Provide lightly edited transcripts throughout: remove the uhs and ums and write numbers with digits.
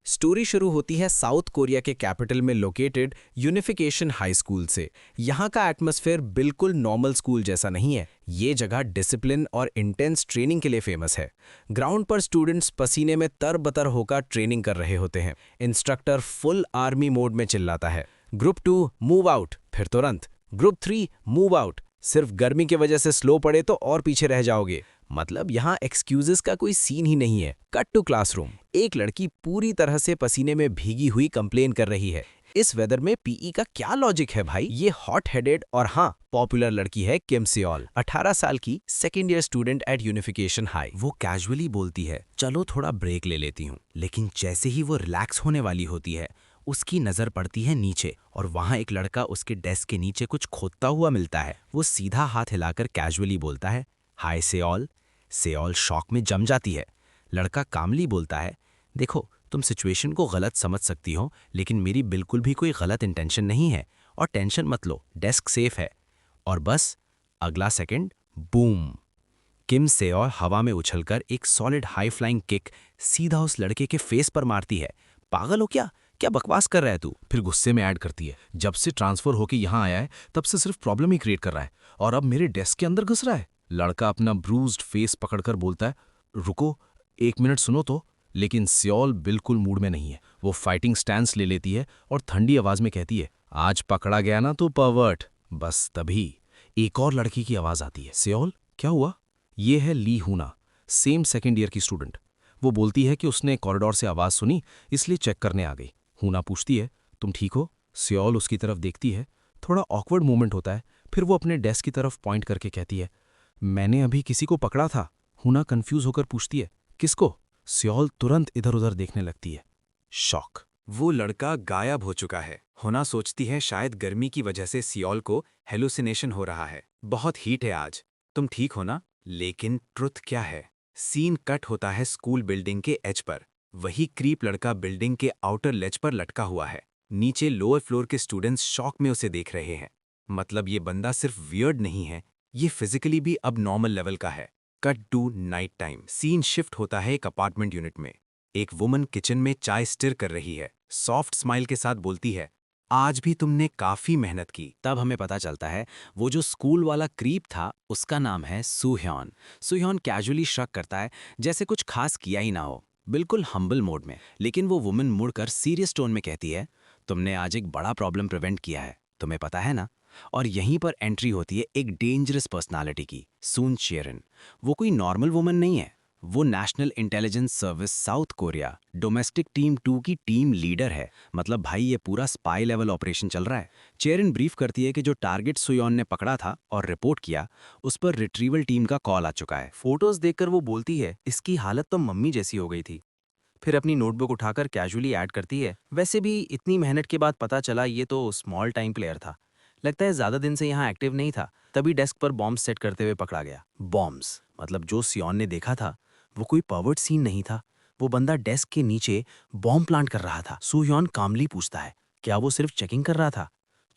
Story शुरू होती है साउथ कोरिया के कैपिटल में लोकेटेड यूनिफिकेशन हाई स्कूल से। यहाँ का एटमॉस्फेयर बिल्कुल नॉर्मल स्कूल जैसा नहीं है। ये जगह डिसिप्लिन और इंटेंस ट्रेनिंग के लिए फेमस है। ग्राउंड पर स्टूडेंट्स पसीने में तरबतर होकर ट्रेनिंग कर रहे होते हैं। इंस्ट्रक्टर फुल आर्मी मोड में चिल्लाता है, ग्रुप 2 मूव आउट, फिर तुरंत ग्रुप 3 मूव आउट। सिर्फ गर्मी की वजह से स्लो पड़े तो और पीछे रह जाओगे। मतलब यहाँ एक्सक्यूजेस का कोई सीन ही नहीं है। Cut to classroom. एक लड़की पूरी तरह से पसीने में भीगी हुई कंप्लेन कर रही है। इस वेदर में पीई का क्या लॉजिक है भाई। ये हॉट हेडेड और हाँ पॉपुलर लड़की है किम सेओल, 18 साल की, second year student at unification high. वो कैजुअली बोलती है, चलो थोड़ा ब्रेक ले लेती हूँ, लेकिन जैसे ही वो रिलैक्स होने वाली होती है उसकी नजर पड़ती है नीचे और वहां एक लड़का उसके डेस्क के नीचे कुछ खोदता हुआ मिलता है। वो सीधा हाथ हिलाकर कैजुअली बोलता है, हाय सेओल। सेओल शॉक में जम जाती है। लड़का कामली बोलता है, देखो तुम सिचुएशन को गलत समझ सकती हो, लेकिन मेरी बिल्कुल भी कोई गलत इंटेंशन नहीं है और टेंशन मत लो, डेस्क सेफ है। और बस अगला सेकंड बूम, किम सेओल हवा में उछलकर एक सॉलिड हाई फ्लाइंग किक सीधा उस लड़के के फेस पर मारती है। पागल हो क्या, क्या बकवास कर रहा है तू। फिर गुस्से में ऐड करती है, जब से ट्रांसफर होके यहाँ आया है तब से सिर्फ प्रॉब्लम ही क्रिएट कर रहा है और अब मेरे डेस्क के अंदर घुस रहा है। लड़का अपना ब्रूज्ड फेस पकड़कर बोलता है, रुको 1 मिनट सुनो तो। लेकिन सेओल बिल्कुल मूड में नहीं है। वो फाइटिंग स्टैंस ले लेती है और ठंडी आवाज में कहती है, आज पकड़ा गया ना तू परवर्ट। बस तभी एक और लड़की की आवाज आती है, सेओल क्या हुआ। ये है ली हूना, सेम सेकेंड ईयर की स्टूडेंट। वो बोलती है कि उसने कॉरिडोर से आवाज सुनी इसलिए चेक करने आ गई। हूना पूछती है, तुम ठीक हो। सेओल उसकी तरफ देखती है। थोड़ा ऑकवर्ड मोमेंट होता है। फिर वो अपने डेस्क की तरफ पॉइंट करके कहती है, मैंने अभी किसी को पकड़ा था। हूना कंफ्यूज होकर पूछती है, किसको। सेओल तुरंत इधर उधर देखने लगती है। शॉक। वो लड़का गायब हो चुका है। होना सोचती है शायद गर्मी की वजह से सियोल को हेलुसिनेशन हो रहा है। बहुत हीट है आज, तुम ठीक हो ना। लेकिन ट्रुथ क्या है। सीन कट होता है स्कूल बिल्डिंग के एज पर। वही क्रीप लड़का बिल्डिंग के आउटर लेज पर लटका हुआ है। नीचे लोअर फ्लोर के स्टूडेंट्स शॉक में उसे देख रहे हैं। मतलब ये बंदा सिर्फ वियर्ड नहीं है, ये फिजिकली भी अब नॉर्मल लेवल का है। Cut to night time. Scene shift होता है एक अपार्टमेंट यूनिट में। एक वुमन किचन में चाय स्टिर कर रही है। सॉफ्ट स्माइल के साथ बोलती है, आज भी तुमने काफी मेहनत की। तब हमें पता चलता है वो जो स्कूल वाला क्रीप था उसका नाम है सुह्योन। सुह्योन कैजुअली शक करता है जैसे कुछ खास किया ही ना हो, बिल्कुल हम्बल मोड में। लेकिन वो वुमन मुड़कर सीरियस टोन में कहती है, तुमने आज एक बड़ा प्रॉब्लम प्रिवेंट किया है, तुम्हें पता है ना। और यहीं पर एंट्री होती है एक डेंजरस पर्सनालिटी की, सून चेरन। वो कोई नॉर्मल वुमन नहीं है। वो national intelligence service south Korea domestic team 2 की टीम लीडर है। मतलब भाई ये पूरा स्पाई लेवल ऑपरेशन चल रहा है। चेरिन ब्रीफ करती है कि जो टारगेट सुयोन ने पकड़ा था और रिपोर्ट किया, उस पर रिट्रीवल टीम का कॉल आ चुका है। फोटोज देखकर वो बोलती है, इसकी हालत तो मम्मी जैसी हो गई थी। फिर अपनी नोटबुक उठाकर कैजुअली ऐड करती है, वैसे भी इतनी मेहनत के बाद पता चला ये तो स्मॉल टाइम प्लेयर था। लगता है ज्यादा दिन से यहाँ एक्टिव नहीं था, तभी डेस्क पर बॉम्ब सेट करते हुए पकड़ा गया। बॉम्ब्स मतलब जो सियोन ने देखा था वो कोई पर्वर्ट सीन नहीं था। वो बंदा डेस्क के नीचे बॉम्ब प्लांट कर रहा था। सुयोन कामली पूछता है, क्या वो सिर्फ चेकिंग कर रहा था।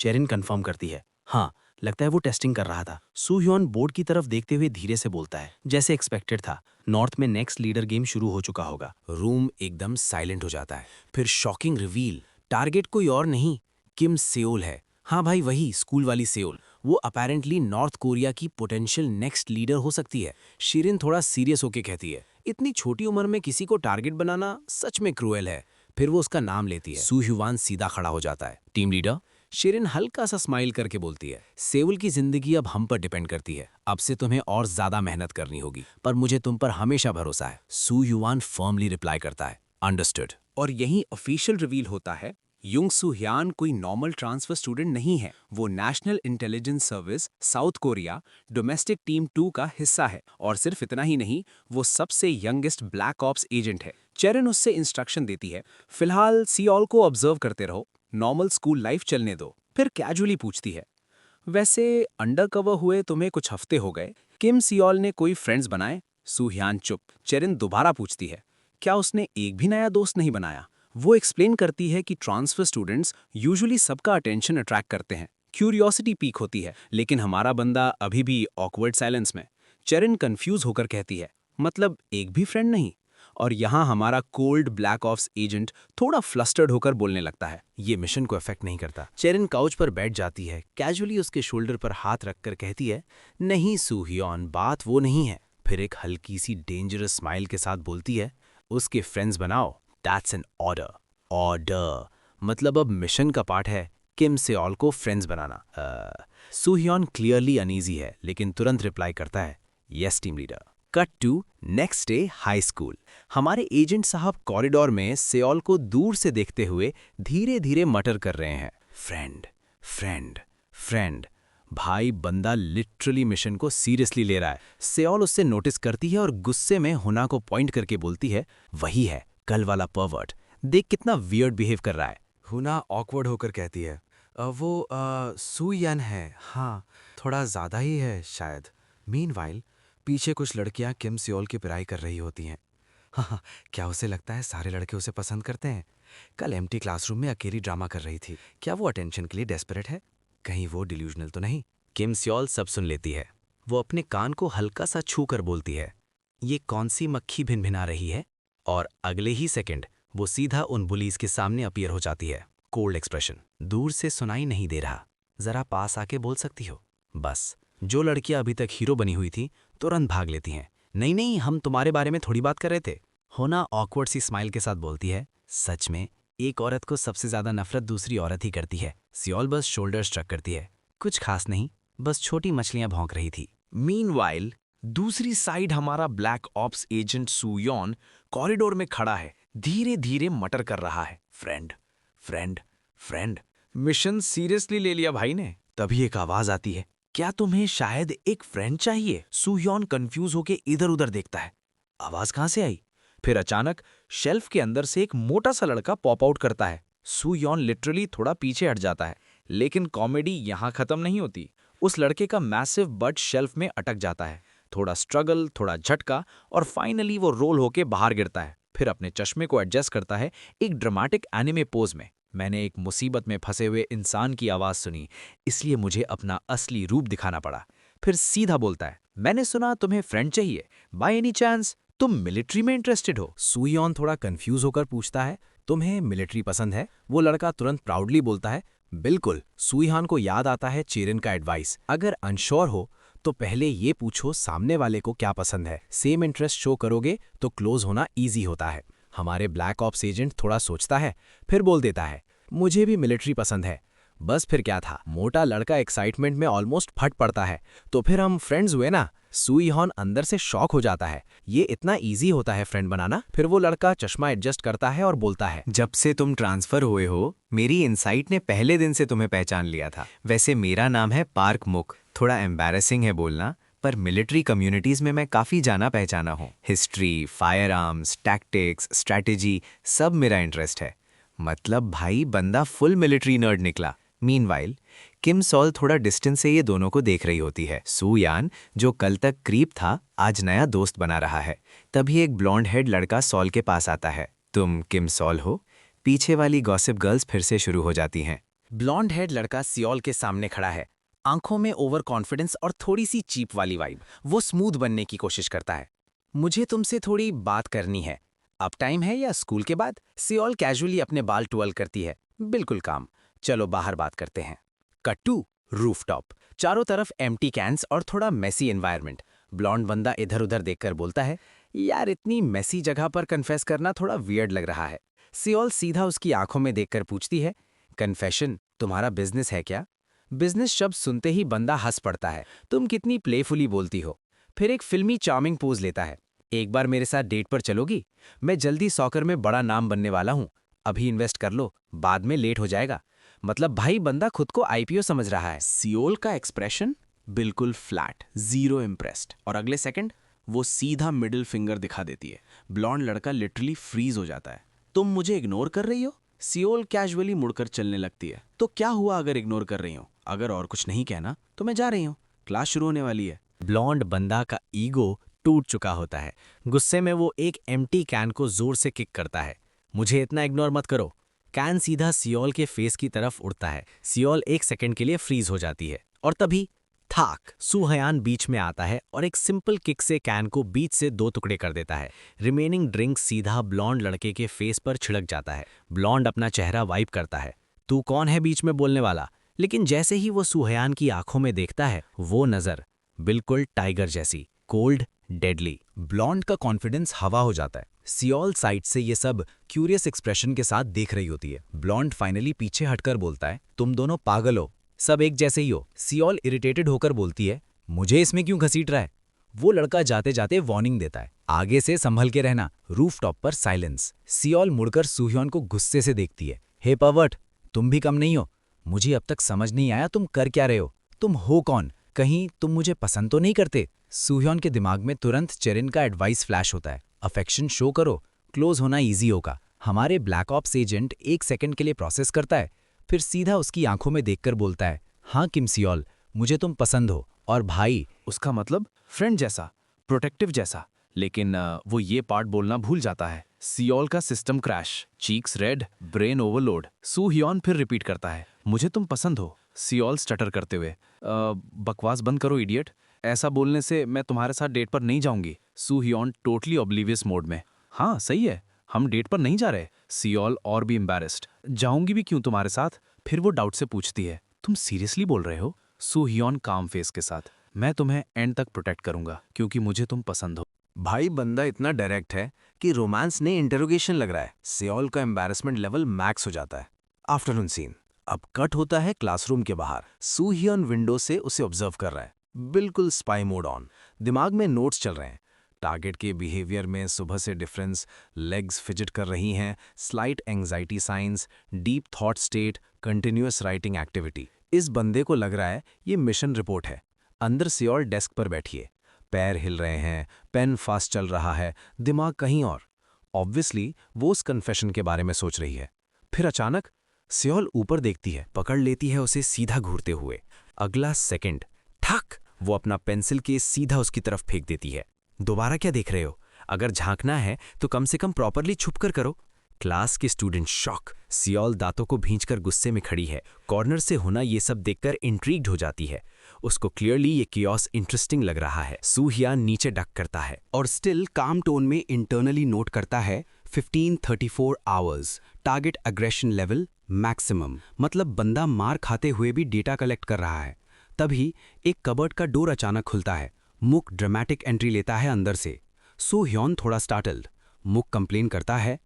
चेरिन कंफर्म करती है, हाँ लगता है वो टेस्टिंग कर रहा था। सुह्योन बोर्ड की तरफ देखते हुए धीरे से बोलता है, जैसे एक्सपेक्टेड था, नॉर्थ में नेक्स्ट लीडर गेम शुरू हो चुका होगा। रूम एकदम साइलेंट हो जाता है। फिर शॉकिंग रिवील, टारगेट कोई और नहीं, किम सेओल है। हाँ भाई वही स्कूल वाली सेओल। वो अपेरेंटली नॉर्थ कोरिया की पोटेंशियल नेक्स्ट लीडर हो सकती है। शिरिन थोड़ा सीरियस होके कहती है, इतनी छोटी उम्र में किसी को टारगेट बनाना सच में क्रूएल है। फिर वो उसका नाम लेती है। सुह्युवान सीधा खड़ा हो जाता है, टीम लीडर। शिरिन हल्का सा स्माइल करके बोलती है, सेउल की जिंदगी अब हम पर डिपेंड करती है। अब से तुम्हें और ज्यादा मेहनत करनी होगी, पर मुझे तुम पर हमेशा भरोसा है। सुह्युवान फर्मली रिप्लाई करता है, अंडरस्टूड। और यहीं ऑफिशियल रिवील होता है, युंग सुह्यान कोई नॉर्मल ट्रांसफर स्टूडेंट नहीं है। वो national intelligence service south Korea domestic team 2 का हिस्सा है। और सिर्फ इतना ही नहीं, वो सबसे यंगेस्ट ब्लैक ऑप्स एजेंट है। चेरन उससे इंस्ट्रक्शन देती है, फिलहाल सियोल को ऑब्जर्व करते रहो, नॉर्मल स्कूल लाइफ चलने दो। फिर कैजुअली पूछती है, वैसे अंडरकवर हुए तुम्हें कुछ हफ्ते हो गए, किम सियोल ने कोई फ्रेंड्स बनाए। सुह्यान चुप। चेरिन दोबारा पूछती है, क्या उसने एक भी नया दोस्त नहीं बनाया। वो एक्सप्लेन करती है कि ट्रांसफर स्टूडेंट्स यूजुअली सबका अटेंशन अट्रैक्ट करते हैं, क्यूरियोसिटी पीक होती है, लेकिन हमारा बंदा अभी भी ऑकवर्ड साइलेंस में। चेरिन कंफ्यूज होकर कहती है, मतलब एक भी फ्रेंड नहीं। और यहाँ हमारा कोल्ड ब्लैक ऑप्स एजेंट थोड़ा फ्लस्टर्ड होकर बोलने लगता है। ये मिशन को अफेक्ट नहीं करता। चेरिन काउच पर बैठ जाती है, कैजुअली उसके शोल्डर पर हाथ रखकर कहती है, नहीं सूह्योन, बात वो नहीं है। फिर एक हल्की सी डेंजरस स्माइल के साथ बोलती है, उसके फ्रेंड्स बनाओ, दैट्स एन ऑर्डर। ऑर्डर मतलब अब मिशन का पार्ट है किम सेओल को फ्रेंड्स बनाना। सूह्योन क्लियरली अनईजी है, लेकिन तुरंत रिप्लाई करता है, yes team leader. Cut to next day high school. हमारे एजेंट साहब कॉरिडोर में सेओल को दूर से देखते हुए धीरे धीरे मटर कर रहे हैं, फ्रेंड फ्रेंड फ्रेंड। भाई बंदा लिटरली मिशन को सीरियसली ले रहा है। सेओल उससे नोटिस करती है और गुस्से में हुना को पॉइंट करके बोलती है, वही है कल वाला परवर्ट, देख कितना वियर्ड बिहेव कर रहा है। हुना ऑकवर्ड होकर कहती है, वो सुयन है, हाँ थोड़ा ज़्यादा ही है शायद। मीनवाइल पीछे कुछ लड़कियां किम सियोल की पिराई कर रही होती हैं। हाँ, क्या उसे लगता है सारे लड़के उसे पसंद करते हैं? कल एम्प्टी क्लासरूम में अकेली ड्रामा कर रही थी। क्या वो अटेंशन के लिए डेस्परेट है? कहीं वो डिल्यूजनल तो नहीं? किम सेओल सब सुन लेती है। वो अपने कान को हल्का सा छू कर बोलती है, ये कौन सी मक्खी भिनभिना रही है? और अगले ही सेकंड वो सीधा उन बुलीज के सामने अपीयर हो जाती है। कोल्ड एक्सप्रेशन, दूर से सुनाई नहीं दे रहा, जरा पास आके बोल सकती हो? बस जो लड़कियां अभी तक हीरो बनी हुई थी तुरंत भाग लेती हैं। नहीं नहीं, हम तुम्हारे बारे में थोड़ी बात कर रहे थे। होना ऑकवर्ड सी स्माइल के साथ बोलती है, सच में एक औरत को सबसे ज्यादा नफरत दूसरी औरत ही करती है। सियोल बस शोल्डर स्ट्रक करती है, कुछ खास नहीं, बस छोटी मछलियां भौंक रही थी। मीनवाइल दूसरी साइड हमारा ब्लैक ऑप्स एजेंट सूयोन कॉरिडोर में खड़ा है, धीरे धीरे मटर कर रहा है, friend friend friend. Mission seriously ले लिया भाई ने। तभी एक आवाज आती है, क्या तुम्हें शायद एक फ्रेंड चाहिए? सूयोन कंफ्यूज होके इधर उधर देखता है, आवाज कहां से आई? फिर अचानक शेल्फ के अंदर से एक मोटा सा लड़का पॉप आउट करता है। सूयोन लिटरली थोड़ा पीछे हट जाता है, लेकिन कॉमेडी यहां खत्म नहीं होती। उस लड़के का मैसिव बट शेल्फ में अटक जाता है, थोड़ा स्ट्रगल, थोड़ा झटका, और फाइनली वो रोल होके बाहर गिरता है। फिर अपने चश्मे को एडजस्ट करता है एक ड्रामेटिक एनिमे पोज में। मैंने एक मुसीबत में फंसे हुए इंसान की आवाज सुनी, इसलिए मुझे अपना असली रूप दिखाना पड़ा। फिर सीधा बोलता है, मैंने सुना तुम्हें फ्रेंड चाहिए, बाय एनी चांस तुम मिलिट्री में इंटरेस्टेड हो? सूयोन थोड़ा कंफ्यूज होकर पूछता है, तुम्हें मिलिट्री पसंद है? वो लड़का तुरंत प्राउडली बोलता है, बिल्कुल। सूयहान को याद आता है चेरिन का एडवाइस, अगर अनश्योर हो तो पहले ये पूछो सामने वाले को क्या पसंद है। सेम इंटरेस्ट शो करोगे तो क्लोज होना ईजी होता है। हमारे ब्लैक ऑप्स एजेंट थोड़ा सोचता है, फिर बोल देता है, मुझे भी मिलिट्री पसंद है। बस फिर क्या था, मोटा लड़का एक्साइटमेंट में ऑलमोस्ट फट पड़ता है, तो फिर हम फ्रेंड्स हुए ना। सूयहान अंदर से शॉक हो जाता है, ये इतना इजी होता है फ्रेंड बनाना। फिर वो लड़का चश्मा एडजस्ट करता है और बोलता है, जब से तुम ट्रांसफर हुए हो मेरी इनसाइट ने पहले दिन से तुम्हें पहचान लिया था। वैसे मेरा नाम है पार्क मुक, थोड़ा एम्बैरेसिंग है बोलना, पर मिलिट्री कम्युनिटीज में मैं काफ़ी जाना पहचाना हूँ। History, fire arms, tactics, strategy, सब मेरा इंटरेस्ट है। मतलब भाई बंदा फुल मिलिट्री नर्ड निकला। मीनवाइल किम सॉल थोड़ा डिस्टेंस से ये दोनों को देख रही होती है। सूयान जो कल तक क्रीप था आज नया दोस्त बना रहा है। तभी एक ब्लॉन्ड हेड लड़का सॉल के पास आता है, तुम किम सॉल हो? पीछे वाली गॉसिप गर्ल्स फिर से शुरू हो जाती हैं। ब्लॉन्ड हेड लड़का सियोल के सामने खड़ा है, आंखों में ओवर कॉन्फिडेंस और थोड़ी सी चीप वाली वाइब। वो स्मूथ बनने की कोशिश करता है। मुझे तुमसे थोड़ी बात करनी है। अब टाइम है या स्कूल के बाद? सियोल कैजुअली अपने बाल ट्विल करती है, बिल्कुल काम। चलो बाहर बात करते हैं। कट टू रूफटॉप, चारों तरफ एम्प्टी कैंस और थोड़ा मेसी एनवायरनमेंट। ब्लॉन्ड बंदा इधर उधर देखकर बोलता है, यार इतनी मेसी जगह पर कन्फेस करना थोड़ा वियर्ड लग रहा है। सियोल सीधा उसकी आंखों में देखकर पूछती है, कन्फेशन तुम्हारा बिजनेस है क्या? बिजनेस शब्द सुनते ही बंदा हंस पड़ता है, तुम कितनी प्लेफुली बोलती हो। फिर एक फिल्मी चार्मिंग पोज लेता है, एक बार मेरे साथ डेट पर चलोगी? मैं जल्दी सॉकर में बड़ा नाम बनने वाला हूँ, अभी इन्वेस्ट कर लो, बाद में लेट हो जाएगा। मतलब भाई बंदा खुद को आईपीओ समझ रहा है। सियोल का एक्सप्रेशन बिल्कुल फ्लैट, जीरो इम्प्रेस्ड, और अगले सेकंड वो सीधा मिडिल फिंगर दिखा देती है। ब्लॉन्ड लड़का लिटरली फ्रीज हो जाता है। तुम मुझे इग्नोर कर रही हो? सियोल कैजुअली मुड़कर चलने लगती है। तो क्या हुआ अगर इग्नोर कर रही हो? अगर और कुछ नहीं कहना तो मैं जा रही हूँ, क्लास शुरू होने वाली है। ब्लॉन्ड बंदा का ईगो टूट चुका होता है। गुस्से में वो एक एम्प्टी कैन को जोर से किक करता है। मुझे इतना इग्नोर मत करो। कैन सीधा सियोल के फेस की तरफ उड़ता है। सियोल एक सेकंड के लिए फ्रीज हो जाती है और तभी थाक। सुहयान बीच में आता है और एक सिंपल किक से कैन को बीच से 2 टुकड़े कर देता है। रिमेनिंग ड्रिंक सीधा ब्लॉन्ड लड़के के फेस पर छिड़क जाता है। ब्लॉन्ड अपना चेहरा वाइप करता है। तू कौन है बीच में बोलने वाला? लेकिन जैसे ही वो सुहयान की आंखों में देखता है, वो नजर बिल्कुल टाइगर जैसी, कोल्ड, डेडली। ब्लॉन्ड का कॉन्फिडेंस हवा हो जाता है। सियोल साइड से ये सब क्यूरियस एक्सप्रेशन के साथ देख रही होती है। ब्लॉन्ड फाइनली पीछे हटकर बोलता है, तुम दोनों पागल हो, सब एक जैसे ही हो। सियोल इरिटेटेड होकर बोलती है, मुझे इसमें क्यों घसीट रहा है? वो लड़का जाते जाते वार्निंग देता है, आगे से संभल के रहना। रूफटॉप पर साइलेंस। सियोल मुड़कर सुह्योन को गुस्से से देखती है, हे पर्वर्ट, तुम भी कम नहीं हो। मुझे अब तक समझ नहीं आया तुम कर क्या रहे हो। तुम हो कौन? कहीं तुम मुझे पसंद तो नहीं करते? सुह्योन के दिमाग में तुरंत चेरिन का एडवाइस फ्लैश होता है, अफेक्शन शो करो, क्लोज होना इजी होगा। हमारे ब्लैक ऑप्स एजेंट 1 सेकंड के लिए प्रोसेस करता है, फिर सीधा उसकी आंखों में देखकर बोलता है, हाँ किम सियोल, मुझे तुम पसंद हो। और भाई, उसका मतलब फ्रेंड जैसा, प्रोटेक्टिव जैसा। लेकिन वो ये पार्ट बोलना भूल जाता है। सियोल का system crash, cheeks red, brain overload. Suhyeon फिर रिपीट करता है, मुझे तुम पसंद हो। सियोल स्टटर करते हुए, बकवास बंद करो इडियट, ऐसा बोलने से मैं तुम्हारे साथ डेट पर नहीं जाऊंगी। सुह्योन टोटली ऑब्लिवियस मोड में, हाँ सही है, हम डेट पर नहीं जा रहे। सियोल और भी एम्बैरेस्ड, जाऊंगी भी क्यों तुम्हारे साथ? फिर वो डाउट से पूछती है, तुम सीरियसली बोल रहे हो? सुह्योन काम फेस के साथ, मैं तुम्हें एंड तक प्रोटेक्ट करूंगा क्योंकि मुझे तुम पसंद हो। भाई बंदा इतना डायरेक्ट है कि रोमांस ने इंटरोगेशन लग रहा है। सियोल का एम्बैरेसमेंट लेवल मैक्स हो जाता है। आफ्टरनून सीन अब कट होता है क्लासरूम के बाहर। सुह्योन विंडो से उसे ऑब्जर्व कर रहा है, बिल्कुल स्पाई मोड ऑन। दिमाग में नोट्स चल रहे हैं, टारगेट के बिहेवियर में सुबह से डिफरेंस, लेग्स फिजिट कर रही हैं, slight anxiety science, deep thought state, continuous writing activity. इस बंदे को लग रहा है ये मिशन रिपोर्ट है। अंदर सियोल डेस्क पर बैठी है, पैर हिल रहे हैं, पेन फास्ट चल रहा है, दिमाग कहीं और। ऑब्वियसली वो उस कन्फेशन के बारे में सोच रही है। फिर अचानक सियोल ऊपर देखती है, पकड़ लेती है उसे सीधा घूरते हुए। अगला सेकंड ठक, वो अपना पेंसिल केस सीधा उसकी तरफ फेंक देती है। दोबारा क्या देख रहे हो? अगर झांकना है तो कम से कम प्रॉपरली छुपकर करो। क्लास के स्टूडेंट शॉक। सियोल दांतों को भींचकर गुस्से में खड़ी है। कॉर्नर से होना ये सब देखकर इंट्रीग्ड हो जाती है। उसको क्लियरली ये कियोस इंटरेस्टिंग लग रहा है। सुह्यान नीचे डक करता है और स्टिल काम टोन में इंटरनली नोट करता है 1534 hours, target aggression level maximum. मतलब बंदा मार खाते हुए भी डेटा कलेक्ट कर रहा है। तभी एक कबर्ड का डोर अचानक खुलता है। मुक ड्रामेटिक एंट्री लेता है अंदर से। सुह्योन थोड़ा स्टार्टल्ड। मुक कंप्लेन करता है,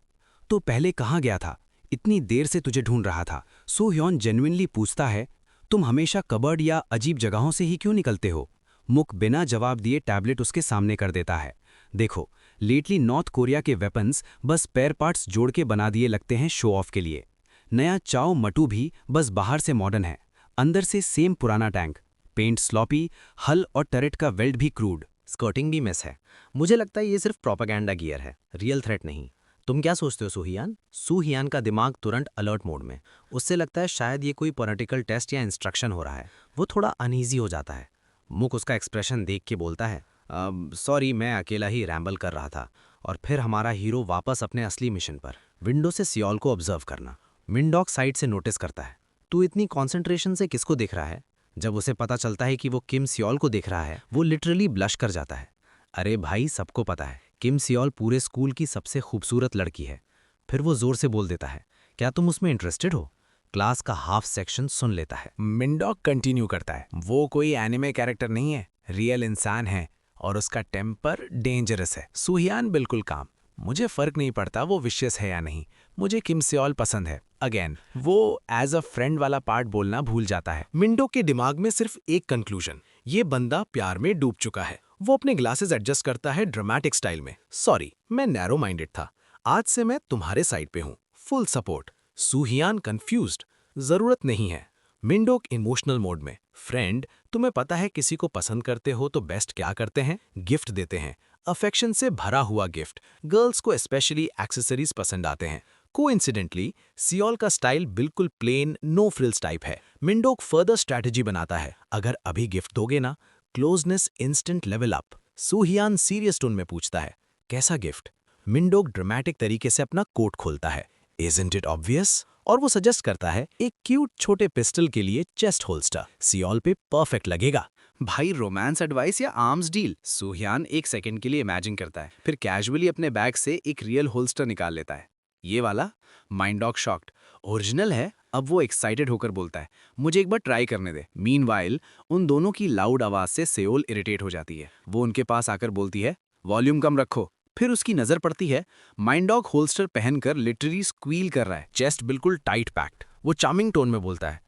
तो पहले कहाँ गया था? इतनी देर से तुझे ढूंढ रहा था। सुह्योन जेन्युइनली पूछता है, तुम हमेशा कबर्ड या अजीब जगहों से ही क्यों निकलते हो? मुक बिना जवाब दिए टैबलेट उसके सामने कर देता है। देखो, लेटली नॉर्थ कोरिया के वेपन्स बस पैर पार्ट्स जोड़ के बना दिए लगते हैं शो ऑफ के लिए। नया चाओ मटू भी बस बाहर से मॉडर्न है, अंदर से सेम पुराना टैंक। पेंट स्लॉपी, हल और टरेट का वेल्ड भी क्रूड। स्कर्टिंग भी मिस है। मुझे लगता है ये सिर्फ प्रोपेगेंडा गियर है, रियल थ्रेट नहीं। तुम क्या सोचते हो सुह्यान? सुह्यान का दिमाग तुरंत अलर्ट मोड में। उससे लगता है शायद ये कोई पॉलिटिकल टेस्ट या इंस्ट्रक्शन हो रहा है। वो थोड़ा अनईजी हो जाता है। मुक उसका एक्सप्रेशन देख के बोलता है, सॉरी, मैं अकेला ही रैम्बल कर रहा था। और फिर हमारा हीरो वापस अपने असली मिशन पर। विंडो से सियोल को ऑब्जर्व करना। मिंडॉक साइड से नोटिस करता है, तू इतनी कॉन्सेंट्रेशन से किसको देख रहा है? जब उसे पता चलता है कि वो किम सियोल को देख रहा है, वो लिटरली ब्लश कर जाता है। अरे भाई, सबको पता है किम सियोल पूरे स्कूल की सबसे खूबसूरत लड़की है। फिर वो जोर से बोल देता है, क्या तुम उसमें इंटरेस्टेड हो? क्लास का हाफ सेक्शन सुन लेता है। मिंडॉक कंटिन्यू करता है, वो कोई एनिमे कैरेक्टर नहीं है, रियल इंसान है और उसका टेम्पर डेंजरस है। सुह्यान बिल्कुल काम, मुझे फर्क नहीं पड़ता वो विशियस है या नहीं, मुझे किम सियोल पसंद है। अगेन वो एज अ फ्रेंड वाला पार्ट बोलना भूल जाता है। मिंडो के दिमाग में सिर्फ एक कंक्लूजन, ये बंदा प्यार में डूब चुका है। वो अपने ग्लासेस एडजस्ट करता है ड्रामेटिक स्टाइल में। सॉरी, मैं नैरो माइंडेड था, आज से मैं तुम्हारे साइड पे हूँ, फुल सपोर्ट। सुह्यान कंफ्यूज्ड, जरूरत नहीं है। मिंडोक इमोशनल मोड में, फ्रेंड, तुम्हें पता है किसी को पसंद करते हो तो बेस्ट क्या करते हैं? गिफ्ट देते हैं, अफेक्शन से भरा हुआ गिफ्ट। गर्ल्स को स्पेशली एक्सेसरीज पसंद आते हैं। कोइंसिडेंटली सियोल का स्टाइल बिल्कुल प्लेन नो फ्रिल्स टाइप है। मिंडोक फर्दर स्ट्रैटेजी बनाता है, अगर अभी गिफ्ट दोगे ना, closeness instant level up. Suhyeon serious tone में पूछता है, कैसा गिफ्ट? मिंडोक ड्रामेटिक तरीके से अपना कोट खोलता है, इजंट इट ऑब्वियस? और वो सजेस्ट करता है एक क्यूट छोटे पिस्टल के लिए चेस्ट होल्स्टर। सियोल पे परफेक्ट लगेगा। भाई रोमांस एडवाइस या आर्म्स डील? सुहियान एक सेकंड के लिए इमेजिन करता है, फिर कैजुअली अपने बैग से एक रियल होल्स्टर निकाल लेता है। ये वाला? Mind dog shocked. ओरिजिनल है? अब वो एक्साइटेड होकर बोलता है, मुझे एक बार ट्राई करने दे। मीनवाइल उन दोनों की लाउड आवाज से सेओल इरिटेट हो जाती है। वो उनके पास आकर बोलती है, वॉल्यूम कम रखो। फिर उसकी नजर पड़ती है माइंड डॉग होल्स्टर पहनकर लिटरली स्क्वील कर रहा है, चेस्ट बिल्कुल टाइट पैक्ड। वो चार्मिंग टोन में बोलता है,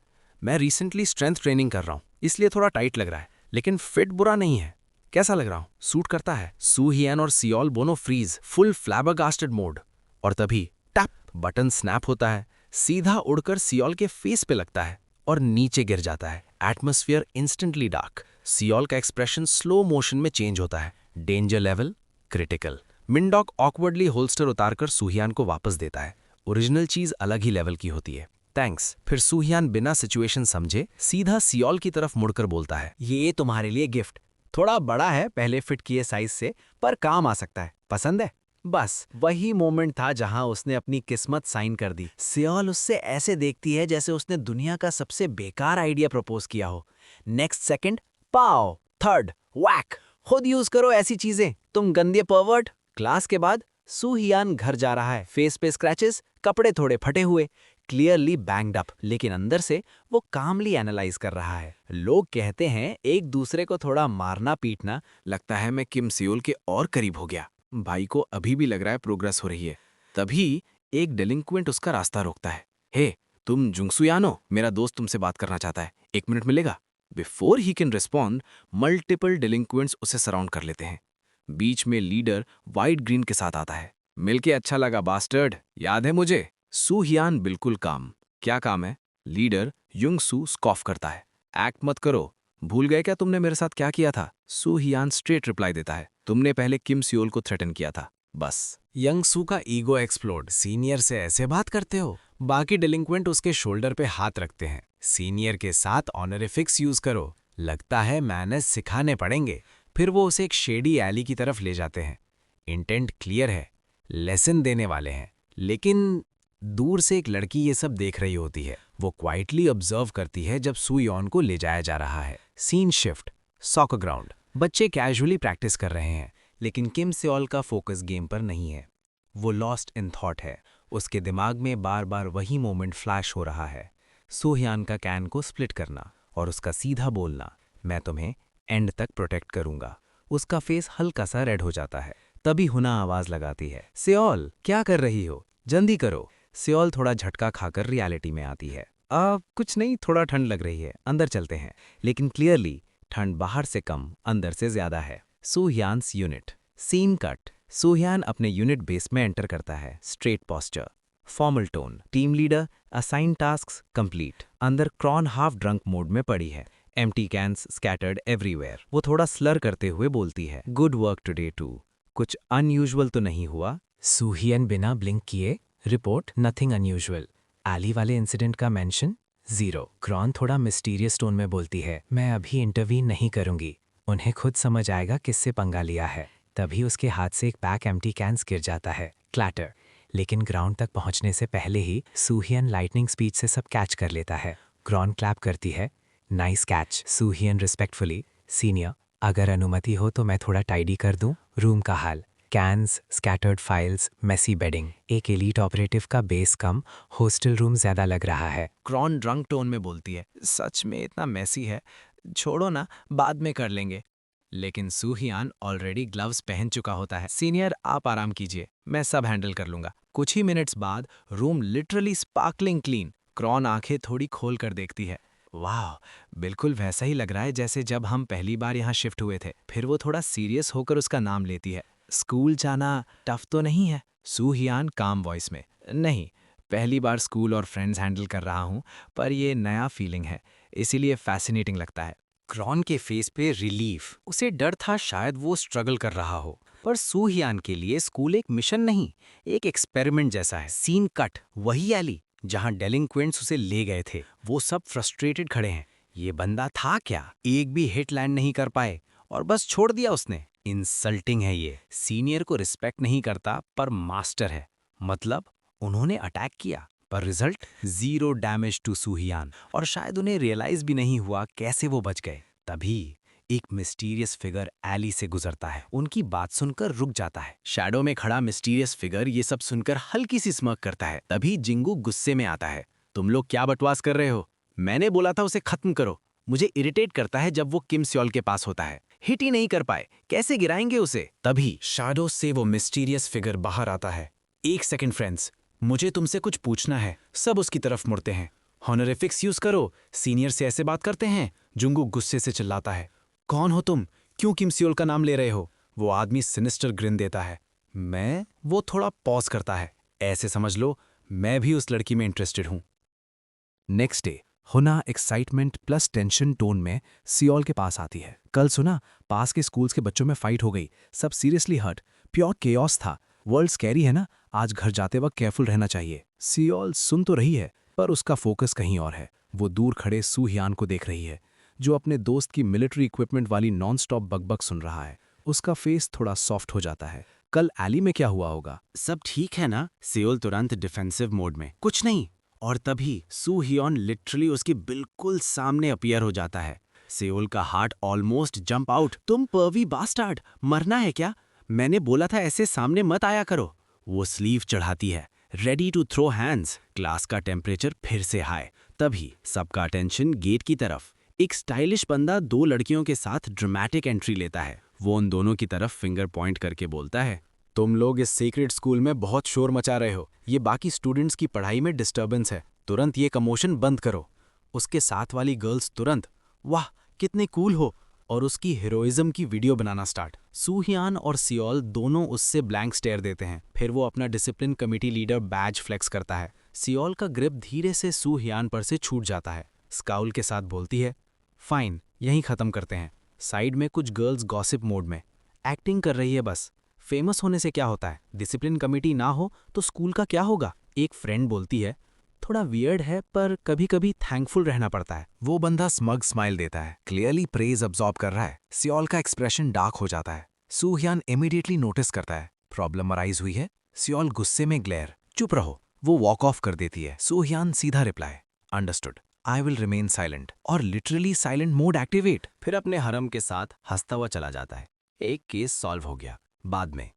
मैं रिसेंटली स्ट्रेंथ ट्रेनिंग कर रहा हूँ, इसलिए थोड़ा टाइट लग रहा है, लेकिन फिट बुरा नहीं है। कैसा लग रहा हूँ? सूट करता है। सूहियान और सियोल दोनों फ्रीज, फुल फ्लैबरगास्टेड मोड। और तभी टैप, बटन स्नैप होता है, सीधा उड़कर सियोल के फेस पे लगता है और नीचे गिर जाता है। Atmosphere instantly dark. सियोल का एक्सप्रेशन स्लो मोशन में चेंज होता है। Danger level critical. Mindok awkwardly holster उतारकर सूहियान को वापस देता है। ओरिजिनल चीज अलग ही लेवल की होती है। थैंक्स। फिर सूहियान बिना सिचुएशन समझे सीधा सियोल की तरफ मुड़कर बोलता है, ये तुम्हारे लिए गिफ्ट। थोड़ा बड़ा है पहले फिट किए साइज से, पर काम आ सकता है। पसंद है? बस वही मोमेंट था जहां उसने अपनी किस्मत साइन कर दी। सियोल उससे ऐसे देखती है जैसे उसने दुनिया का सबसे बेकार आइडिया प्रपोज किया हो। नेक्स्ट सेकंड, पाव। थर्ड, वैक। खुद यूज करो ऐसी चीजें, तुम गंदे परवर्ट। क्लास के बाद सूहियान घर जा रहा है। फेस पे स्क्रैचेस, कपड़े थोड़े फटे हुए, क्लियरली बैंग्ड अप, लेकिन अंदर से वो कामली एनालाइज कर रहा है। लोग कहते हैं एक दूसरे को थोड़ा मारना पीटना। लगता है मैं किम सियोल के और करीब हो गया। भाई को अभी भी लग रहा है प्रोग्रेस हो रही है। तभी एक डेलिंक्वेंट उसका रास्ता रोकता है। हे, तुम जुंगसुयान हो? मेरा दोस्त तुमसे बात करना चाहता है, 1 मिनट मिलेगा? Before he can respond, multiple delinquents उसे सराउंड कर लेते हैं। बीच में लीडर वाइट ग्रीन के साथ आता है। मिलके अच्छा लगा बास्टर्ड, याद है मुझे? सूहियान बिल्कुल काम। क्या काम है? लीडर युंगसू स्कॉफ करता है। एक्ट मत करो, भूल गए क्या तुमने मेरे साथ क्या किया था? सूहियान स्ट्रेट रिप्लाई देता है, तुमने पहले किम सियोल को थ्रेटन किया था, बस। यंगसू का ईगो एक्सप्लोड। सीनियर से ऐसे बात करते हो? बाकी डेलिंक्वेंट उसके शोल्डर पे हाथ रखते हैं। सीनियर के साथ ऑनरिफिक्स यूज करो, लगता है मैनर्स सिखाने पड़ेंगे। फिर वो उसे एक शेडी एली की तरफ ले जाते हैं। इंटेंट क्लियर है, लेसन देने वाले हैं। लेकिन दूर से एक लड़की ये सब देख रही होती है। वो क्वाइटली ऑब्जर्व करती है जब सूयॉन को ले जाया जा रहा है। Scene shift, soccer ground. बच्चे कैजुअली प्रैक्टिस कर रहे हैं, लेकिन किम सियोल का फोकस गेम पर नहीं है। वो लॉस्ट इन थॉट है। उसके दिमाग में बार बार वही मोमेंट फ्लैश हो रहा है, सूहियान का कैन को स्प्लिट करना और उसका सीधा बोलना, मैं तुम्हें एंड तक प्रोटेक्ट करूंगा। उसका फेस हल्का सा रेड हो जाता है। तभी हुना आवाज लगाती है, सियोल क्या कर रही हो, जल्दी करो। सियोल थोड़ा झटका खाकर रियलिटी में आती है। कुछ नहीं, थोड़ा ठंड लग रही है, अंदर चलते हैं। लेकिन क्लियरली ठंड बाहर से कम, अंदर से ज्यादा है। Suhyeon's unit. Scene cut. Suhyeon अपने यूनिट बेस में एंटर करता है। Straight posture, formal tone. Team leader, assign tasks complete. अंदर क्रॉन हाफ ड्रंक मोड में पड़ी है। Empty cans scattered everywhere. वो थोड़ा स्लर करते हुए बोलती है, गुड वर्क टुडे टू। कुछ अनयूजुअल तो नहीं हुआ? सूहियन बिना ब्लिंक किए, रिपोर्ट नथिंग अनयूजुअल। एली वाले इंसिडेंट का मेंशन? 0। क्रॉन थोड़ा मिस्टीरियस टोन में बोलती है, मैं अभी इंटरवीन नहीं करूंगी, उन्हें खुद समझ आएगा किससे पंगा लिया है। तभी उसके हाथ से एक पैक एम्प्टी कैंस गिर जाता है, क्लैटर। लेकिन ग्राउंड तक पहुंचने से पहले ही सूहियन लाइटनिंग स्पीड से सब कैच कर लेता है। क्रॉन क्लैप करती है, नाइस कैच। सूहियन रिस्पेक्टफुली, सीनियर अगर अनुमति हो तो मैं थोड़ा टाइडी कर दूं रूम का हाल। Cans, scattered files, messy bedding. एक एलीट ऑपरेटिव का बेस कम, हॉस्टल रूम ज्यादा लग रहा है। क्रॉन ड्रंक टोन में बोलती है, सच में इतना मेसी है, छोड़ो ना, बाद में कर लेंगे। लेकिन सूहियान ऑलरेडी ग्लव्स पहन चुका होता है। सीनियर आप आराम कीजिए, मैं सब हैंडल कर लूंगा। कुछ ही मिनट्स बाद रूम लिटरली स्पार्कलिंग क्लीन। क्रॉन आंखें थोड़ी खोल कर देखती है, वाह, बिल्कुल वैसा ही लग रहा है जैसे जब हम पहली बार यहाँ शिफ्ट हुए थे। फिर वो थोड़ा सीरियस होकर उसका नाम लेती है, स्कूल जाना टफ तो नहीं है? सूहियान काम वॉइस में, नहीं, पहली बार स्कूल और फ्रेंड्स हैंडल कर रहा हूँ, पर ये नया फीलिंग है, इसीलिए फैसिनेटिंग लगता है। क्रॉन के फेस पे रिलीफ। उसे डर था शायद वो स्ट्रगल कर रहा हो, पर सूहियान के लिए स्कूल एक मिशन नहीं, एक एक्सपेरिमेंट जैसा है। सीन कट, वही एली जहां डेलिंक्वेंट्स उसे ले गए थे। वो सब फ्रस्ट्रेटेड खड़े हैं। ये बंदा था क्या? एक भी हिट लैंड नहीं कर पाए और बस छोड़ दिया उसने। इंसल्टिंग है ये। सीनियर को रिस्पेक्ट नहीं करता पर मास्टर है। मतलब उन्होंने अटैक किया पर रिजल्ट 0 डैमेज टू सूहियान, और शायद उन्हें रियलाइज भी नहीं हुआ कैसे वो बच गए। तभी एक मिस्टीरियस फिगर एली से गुजरता है। उनकी बात सुनकर रुक जाता है। शैडो में खड़ा मिस्टीरियस फिगर ये सब सुनकर हल्की सी स्मर्क करता है। तभी जिंगू गुस्से में आता है। तुम लोग क्या बकवास कर रहे हो? मैंने बोला था उसे खत्म करो। मुझे इरिटेट करता है जब वो किम सियोल के पास होता है। हिट ही नहीं कर पाए, कैसे गिराएंगे उसे? तभी शैडो से वो मिस्टीरियस फिगर बाहर आता है। एक सेकंड फ्रेंड्स, मुझे तुमसे कुछ पूछना है। सब उसकी तरफ मुड़ते हैं। हॉनरिफिक्स यूज करो, सीनियर से ऐसे बात करते हैं। जुंगू गुस्से से चिल्लाता है, कौन हो तुम? क्यों किम सियोल का नाम ले रहे हो? वो आदमी सिनिस्टर ग्रिन देता है। मैं? वो थोड़ा पॉज करता है। ऐसे समझ लो मैं भी उस लड़की में इंटरेस्टेड हूं। नेक्स्ट डे हुना एक्साइटमेंट प्लस टेंशन टोन में सियोल के पास आती है। कल सुना, पास के स्कूल्स के बच्चों में फाइट हो गई, सब सीरियसली हर्ट, प्योर केओस था। वर्ल्ड स्कैरी है ना, आज घर जाते वक्त केयरफुल रहना चाहिए। सियोल सुन तो रही है पर उसका फोकस कहीं और है। वो दूर खड़े सू हियान को देख रही है जो अपने दोस्त की मिलिट्री इक्विपमेंट वाली नॉन स्टॉप बकबक सुन रहा है। उसका फेस थोड़ा सॉफ्ट हो जाता है। कल एली में क्या हुआ होगा? सब ठीक है ना? सियोल तुरंत डिफेंसिव मोड में, कुछ नहीं। और तभी सू हियॉन लिटरली उसके बिल्कुल सामने अपीयर हो जाता है। सियोल का हार्ट ऑलमोस्ट जंप आउट। तुम पर्वी बास्टार्ड, मरना है क्या? मैंने बोला था ऐसे सामने मत आया करो। वो स्लीव चढ़ाती है, ready to throw hands. Class का टेम्परेचर फिर से हाई। तभी सबका अटेंशन गेट की तरफ। एक स्टाइलिश बंदा दो लड़कियों के साथ ड्रामेटिक एंट्री लेता है। वो उन दोनों की तरफ फिंगर पॉइंट करके बोलता है, तुम लोग इस सीक्रेट स्कूल में बहुत शोर मचा रहे हो। ये बाकी स्टूडेंट्स की पढ़ाई में डिस्टर्बेंस है। तुरंत ये कमोशन बंद करो। उसके साथ वाली गर्ल्स तुरंत, वाह कितने कूल हो, और उसकी हीरोइज्म की वीडियो बनाना स्टार्ट। सू हियान और सियोल दोनों उससे ब्लैंक स्टेयर देते हैं। फिर वो अपना discipline committee leader badge flex करता है। सियोल का ग्रिप धीरे से सू हियान पर से छूट जाता है। स्काउल के साथ बोलती है, फाइन, यहीं खत्म करते हैं। साइड में कुछ गर्ल्स गॉसिप मोड में एक्टिंग कर रही है बस। फेमस होने से क्या होता है? डिसिप्लिन कमेटी ना हो तो स्कूल का क्या होगा? एक फ्रेंड बोलती है, थोड़ा वियर्ड है पर कभी कभी थैंकफुल रहना पड़ता है। वो बंदा स्मग स्माइल देता है, क्लियरली प्रेज अब्सॉर्ब कर रहा है। सियोल का एक्सप्रेशन डार्क हो जाता है। सू हियान इमीडिएटली नोटिस करता है प्रॉब्लम अराइज हुई है। सियोल गुस्से में ग्लेयर, चुप रहो। वो वॉक ऑफ कर देती है। सू हियान सीधा reply, understood, I will remain silent, और लिटरली साइलेंट मोड एक्टिवेट। फिर अपने हरम के साथ हंसता हुआ चला जाता है। एक केस सॉल्व हो गया। बाद में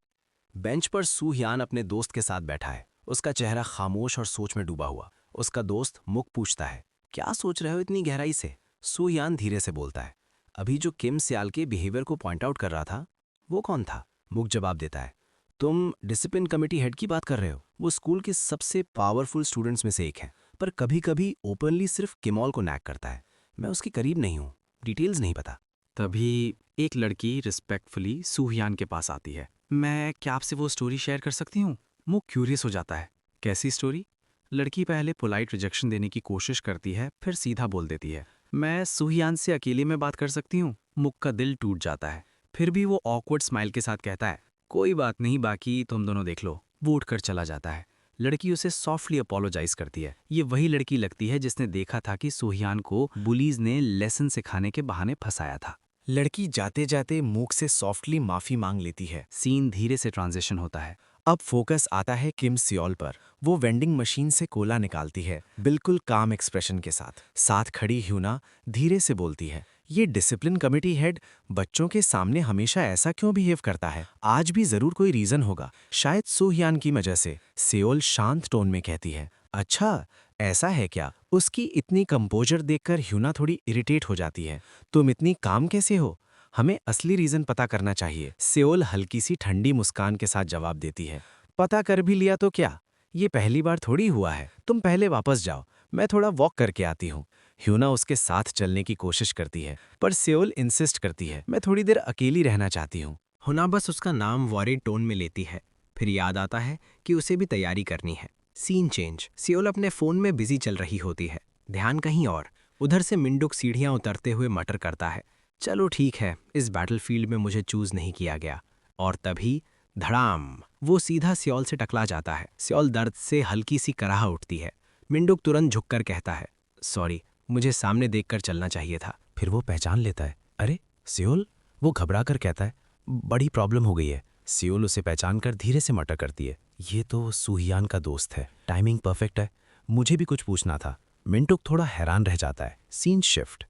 बेंच पर सू हियान अपने दोस्त के साथ बैठा है। उसका चेहरा खामोश और सोच में डूबा हुआ। उसका दोस्त मुक पूछता है, क्या सोच रहे हो इतनी गहराई से? सू हियान धीरे से बोलता है, अभी जो किम सियाल के बिहेवियर को पॉइंट आउट कर रहा था वो कौन था? मुक जवाब देता है, तुम डिसिप्लिन कमेटी हेड की बात कर रहे हो। वो स्कूल के सबसे पावरफुल स्टूडेंट्स में से एक है, पर कभी कभी ओपनली सिर्फ किमॉल को नैक करता है। मैं उसके करीब नहीं हूँ, डिटेल्स नहीं पता। तभी एक लड़की रिस्पेक्टफुली सू हियान के पास आती है। मैं क्या आपसे वो स्टोरी शेयर कर सकती हूँ? मुक क्यूरियस हो जाता है, कैसी स्टोरी? लड़की पहले पोलाइट रिजेक्शन देने की कोशिश करती है, फिर सीधा बोल देती है, मैं सू हियान से अकेले में बात कर सकती हूँ। मुक का दिल टूट जाता है। फिर भी वो ऑकवर्ड स्माइल के साथ कहता है, कोई बात नहीं, बाकी तुम दोनों देख लो। वो उठकर चला जाता है। लड़की उसे सॉफ्टली अपोलोजाइज करती है। ये वही लड़की लगती है जिसने देखा था कि सू हियान को बुलीज ने लेसन सिखाने के बहाने फंसाया था। लड़की जाते जाते मूक से सॉफ्टली माफी मांग लेती है। सीन धीरे से ट्रांजिशन होता है। अब फोकस आता है किम सियोल पर। वो वेंडिंग मशीन से कोला निकालती है, बिल्कुल काम एक्सप्रेशन के साथ। साथ खड़ी ह्यूना धीरे से बोलती है, ये डिसिप्लिन कमेटी हेड बच्चों के सामने हमेशा ऐसा क्यों बिहेव करता है? आज भी जरूर कोई रीजन होगा, शायद सू हियान की वजह से। सियोल शांत टोन में कहती है, अच्छा ऐसा है क्या? उसकी इतनी कंपोजर देखकर ह्यूना थोड़ी इरिटेट हो जाती है। तुम इतनी काम कैसे हो? हमें असली रीजन पता करना चाहिए। सियोल हल्की सी ठंडी मुस्कान के साथ जवाब देती है, पता कर भी लिया तो क्या, ये पहली बार थोड़ी हुआ है। तुम पहले वापस जाओ, मैं थोड़ा वॉक करके आती हूँ। ह्यूना उसके साथ चलने की कोशिश करती है, पर सियोल इंसिस्ट करती है, मैं थोड़ी देर अकेली रहना चाहती हूँ। हुना बस उसका नाम वॉरिड टोन में लेती है। फिर याद आता है कि उसे भी तैयारी करनी है। Scene change. सियोल अपने फोन में बिजी चल रही होती है, ध्यान कहीं और। उधर से मिंडुक सीढ़ियां उतरते हुए मटर करता है, चलो ठीक है, इस बैटलफील्ड में मुझे चूज नहीं किया गया। और तभी धड़ाम, वो सीधा सियोल से टकला जाता है। सियोल दर्द से हल्की सी कराह उठती है। मिंडुक तुरंत झुककर कहता है, सॉरी, मुझे सामने देखकर चलना चाहिए था। फिर वो पहचान लेता है, अरे सियोल। वो घबरा कर कहता है, बड़ी प्रॉब्लम हो गई है। सियोल उसे पहचान कर धीरे से मटर करती है, ये तो सू हियान का दोस्त है, टाइमिंग परफेक्ट है, मुझे भी कुछ पूछना था। मिंटुक थोड़ा हैरान रह जाता है। Scene shift.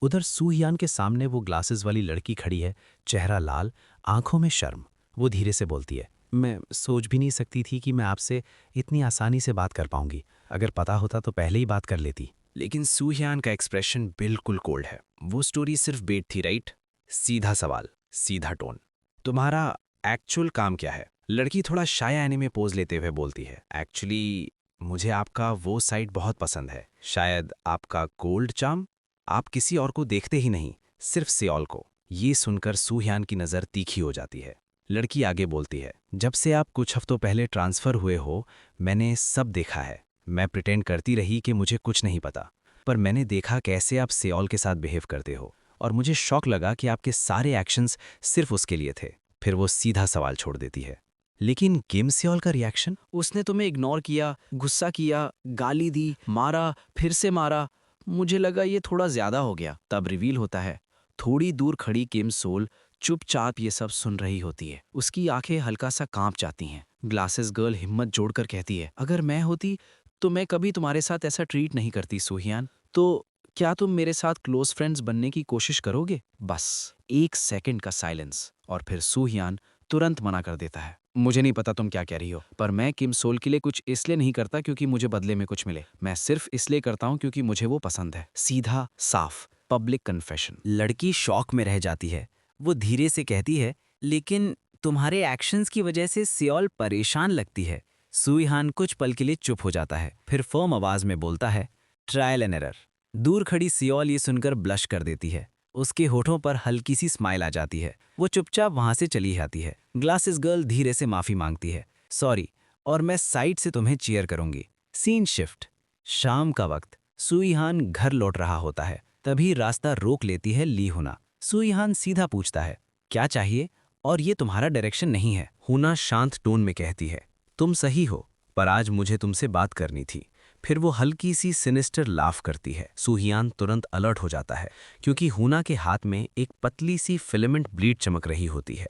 उधर सूहियान के सामने वो ग्लासेस वाली लड़की खड़ी है, चेहरा लाल, आंखों में शर्म। वो धीरे से बोलती है, मैं सोच भी नहीं सकती थी कि मैं आपसे इतनी आसानी से बात कर पाऊंगी। अगर पता होता तो पहले ही बात कर लेती। लेकिन सूहियान का एक्सप्रेशन बिल्कुल कोल्ड है। वो स्टोरी सिर्फ बेट थी, राइट? सीधा सवाल, सीधा टोन। तुम्हारा एक्चुअल काम क्या है? लड़की थोड़ा शाय आने में पोज लेते हुए बोलती है, एक्चुअली मुझे आपका वो साइड बहुत पसंद है। शायद आपका कोल्ड चार्म। आप किसी और को देखते ही नहीं, सिर्फ सियोल को। ये सुनकर सूहियान की नज़र तीखी हो जाती है। लड़की आगे बोलती है, जब से आप कुछ हफ्तों पहले ट्रांसफ़र हुए हो, मैंने सब देखा है। मैं प्रिटेंड करती रही कि मुझे कुछ नहीं पता, पर मैंने देखा कैसे आप सियोल के साथ बिहेव करते हो, और मुझे शॉक लगा कि आपके सारे एक्शंस सिर्फ उसके लिए थे। फिर वो सीधा सवाल छोड़ देती है, लेकिन किम सियोल का रिएक्शन? उसने तुम्हें इग्नोर किया, गुस्सा किया, गाली दी, मारा, फिर से मारा। मुझे लगा ये थोड़ा ज्यादा हो गया। तब रिवील होता है, थोड़ी दूर खड़ी किम सोल चुपचाप ये सब सुन रही होती है। उसकी आंखें हल्का सा कांप जाती हैं। ग्लासेस गर्ल हिम्मत जोड़कर कहती है, अगर मैं होती तो मैं कभी तुम्हारे साथ ऐसा ट्रीट नहीं करती सूहियान। तो क्या तुम मेरे साथ क्लोज फ्रेंड्स बनने की कोशिश करोगे? बस 1 सेकंड का साइलेंस, और फिर सूहियान तुरंत मना कर देता है, मुझे नहीं पता तुम क्या कह रही हो, पर मैं किम सोल के लिए कुछ इसलिए नहीं करता क्योंकि मुझे बदले में कुछ मिले। मैं सिर्फ इसलिए करता हूं क्योंकि मुझे वो पसंद है। सीधा, साफ, पब्लिक कन्फेशन। लड़की शॉक में रह जाती है। वो धीरे से कहती है, लेकिन तुम्हारे एक्शंस की वजह से सियोल परेशान लगती है। सूहियान कुछ पल के लिए चुप हो जाता है, फिर फर्म आवाज में बोलता है, ट्रायल एंड एरर। दूर खड़ी सियोल ये सुनकर ब्लश कर देती है। उसके होठों पर हल्की सी स्माइल आ जाती है। वो चुपचाप वहां से चली जाती है। ग्लासेस गर्ल धीरे से माफी मांगती है, सॉरी, और मैं साइड से तुम्हें चीयर करूंगी। Scene shift. शाम का वक्त। सूहियान घर लौट रहा होता है, तभी रास्ता रोक लेती है ली हुना। सूहियान सीधा पूछता है, क्या चाहिए? और ये तुम्हारा डायरेक्शन नहीं है। हुना शांत टोन में कहती है, तुम सही हो, पर आज मुझे तुमसे बात करनी थी। फिर वो हल्की सी सिनिस्टर लाफ करती है। सूहियान तुरंत अलर्ट हो जाता है, क्योंकि हुना के हाथ में एक पतली सी फिलामेंट ब्लीड चमक रही होती है।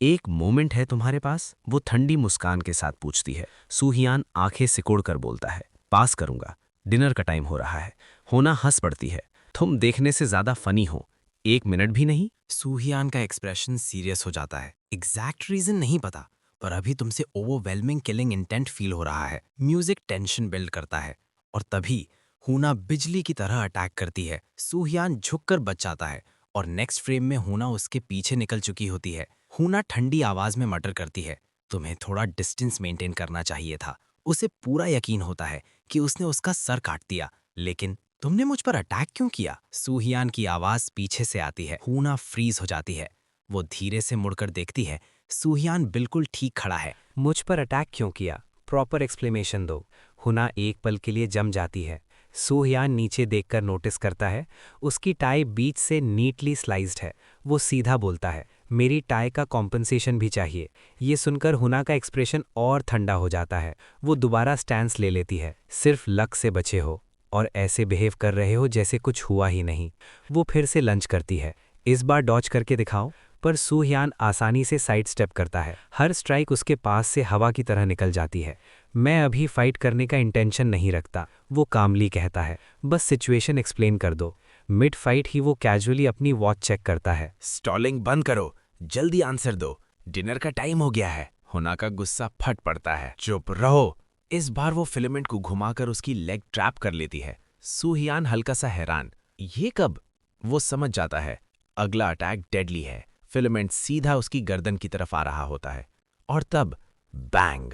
एक मोमेंट है तुम्हारे पास? वो ठंडी मुस्कान के साथ पूछती है। सूहियान आंखें सिकोड़कर बोलता है, पास करूंगा, डिनर का टाइम हो रहा है। हुना हंस पड़ती है, तुम देखने से ज्यादा फनी हो, 1 मिनट भी नहीं? सूहियान का एक्सप्रेशन सीरियस हो जाता है। एग्जैक्ट रीजन नहीं पता, पर अभी तुमसे ओवरवेलमिंग किलिंग इंटेंट फील हो रहा है। म्यूजिक टेंशन बिल्ड करता है, और तभी हुना बिजली की तरह अटैक करती है। सूहियान झुककर बच जाता है, और नेक्स्ट फ्रेम में हुना उसके पीछे निकल चुकी होती है। हुना ठंडी आवाज में मटर करती है, तुम्हें थोड़ा डिस्टेंस मेंटेन करना चाहिए था। उसे पूरा यकीन होता है कि उसने उसका सर काट दिया, लेकिन तुमने मुझ पर अटैक क्यों किया? सूहियान की आवाज पीछे से आती है। हुना फ्रीज हो जाती है। वो धीरे से मुड़कर देखती है, सूहियान बिल्कुल ठीक खड़ा है। मुझ पर अटैक क्यों किया? प्रॉपर एक्सप्लेनेशन दो। हुना एक पल के लिए जम जाती है। सूहियान नीचे देखकर नोटिस करता है, उसकी टाई बीच से नीटली स्लाइस्ड है। वो सीधा बोलता है, मेरी टाई का कॉम्पनसेशन भी चाहिए। ये सुनकर हुना का एक्सप्रेशन और ठंडा हो जाता है। वो दोबारा स्टैंस ले लेती है, सिर्फ लक से बचे हो और ऐसे बिहेव कर रहे हो जैसे कुछ हुआ ही नहीं। वो फिर से लंच करती है, इस बार डॉज करके दिखाओ। पर सूहियान आसानी से साइड स्टेप करता है। हर स्ट्राइक उसके पास से हवा की तरह निकल जाती है। मैं अभी फाइट करने का इंटेंशन नहीं रखता, वो कामली कहता है, बस सिचुएशन एक्सप्लेन कर दो। मिड फाइट ही वो कैजुअली अपनी वॉच चेक करता है। स्टॉलिंग बंद करो, जल्दी आंसर दो, डिनर का टाइम हो गया है। हुना का गुस्सा फट पड़ता है, चुप रहो। इस बार वो फिलामेंट को घुमाकर उसकी लेग ट्रैप कर लेती है। सूहियान हल्का सा हैरान, ये कब? वो समझ जाता है, अगला अटैक डेडली है। फिलामेंट सीधा उसकी गर्दन की तरफ आ रहा होता है, और तब बैंग,